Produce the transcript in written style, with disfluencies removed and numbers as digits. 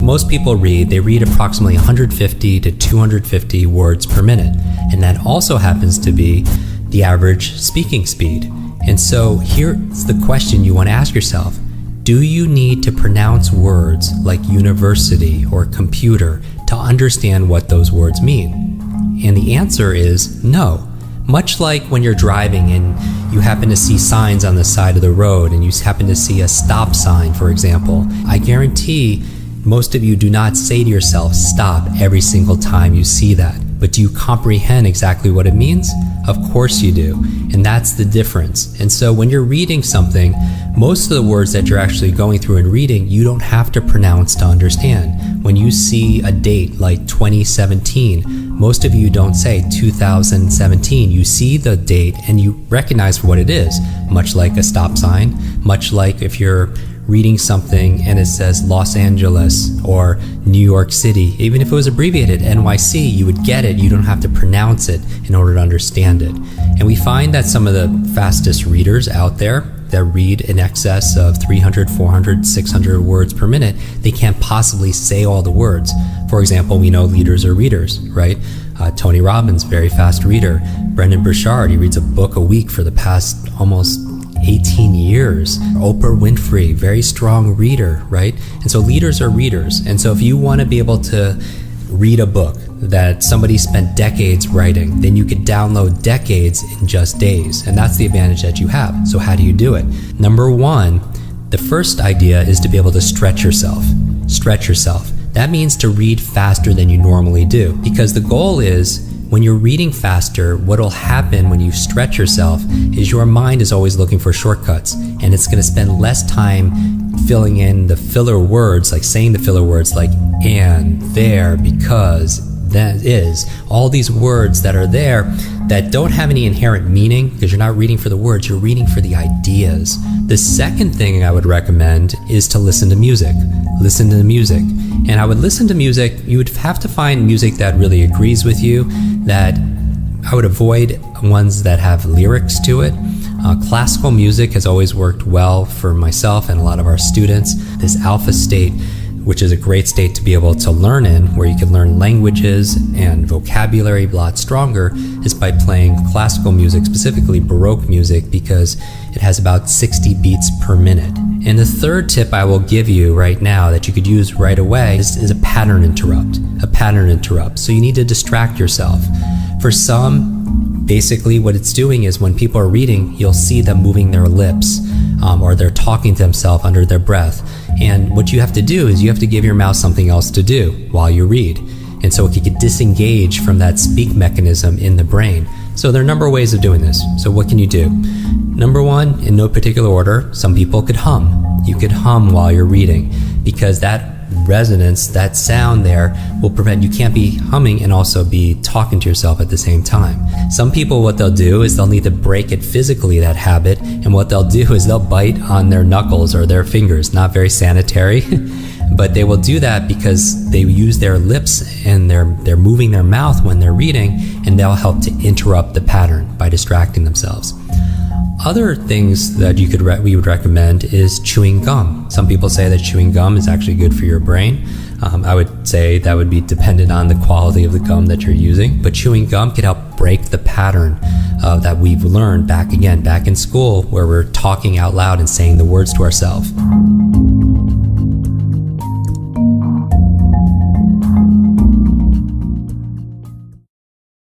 most people they read approximately 150 to 250 words per minute. And that also happens to be the average speaking speed. And so here's the question you want to ask yourself. Do you need to pronounce words like university or computer to understand what those words mean? And the answer is no. Much like when you're driving and you happen to see signs on the side of the road and you happen to see a stop sign, for example, I guarantee most of you do not say to yourself, stop, every single time you see that. But do you comprehend exactly what it means? Of course you do. And that's the difference. And so when you're reading something, most of the words that you're actually going through and reading, you don't have to pronounce to understand. When you see a date like 2017, most of you don't say 2017. You see the date and you recognize what it is, much like a stop sign, much like if you're reading something and it says Los Angeles or New York City, even if it was abbreviated NYC, you would get it. You don't have to pronounce it in order to understand it. And we find that some of the fastest readers out there that read in excess of 300, 400, 600 words per minute, they can't possibly say all the words. For example, we know leaders are readers, right? Tony Robbins, very fast reader. Brendan Burchard, he reads a book a week for the past almost 18 years. Oprah Winfrey, very strong reader, right? And so leaders are readers. And so if you want to be able to read a book that somebody spent decades writing, then you could download decades in just days. And that's the advantage that you have. So how do you do it? Number one, the first idea is to be able to stretch yourself. Stretch yourself. That means to read faster than you normally do. Because the goal is, when you're reading faster, what will happen when you stretch yourself is your mind is always looking for shortcuts, and it's going to spend less time filling in the filler words, like saying the filler words like and, there, because, that is. All these words that are there that don't have any inherent meaning, because you're not reading for the words, you're reading for the ideas. The second thing I would recommend is to listen to music. Listen to the music. And I would listen to music, you would have to find music that really agrees with you, that I would avoid ones that have lyrics to it. Classical music has always worked well for myself and a lot of our students. This alpha state, which is a great state to be able to learn in, where you can learn languages and vocabulary a lot stronger, is by playing classical music, specifically Baroque music, because it has about 60 beats per minute. And the third tip I will give you right now that you could use right away is a pattern interrupt. A pattern interrupt. So you need to distract yourself. For some, basically what it's doing is when people are reading, you'll see them moving their lips, or they're talking to themselves under their breath. And what you have to do is you have to give your mouth something else to do while you read. And so you can disengage from that speak mechanism in the brain. So there are a number of ways of doing this. So what can you do? Number one, in no particular order, some people could hum. You could hum while you're reading, because that resonance, that sound there will prevent, you can't be humming and also be talking to yourself at the same time. Some people, what they'll do is they'll need to break it physically, that habit, and what they'll do is they'll bite on their knuckles or their fingers. Not very sanitary, but they will do that because they use their lips and they're moving their mouth when they're reading, and they'll help to interrupt the pattern by distracting themselves. Other things that we would recommend is chewing gum. Some people say that chewing gum is actually good for your brain. I would say that would be dependent on the quality of the gum that you're using, but chewing gum can help break the pattern that we've learned back in school, where we're talking out loud and saying the words to ourselves.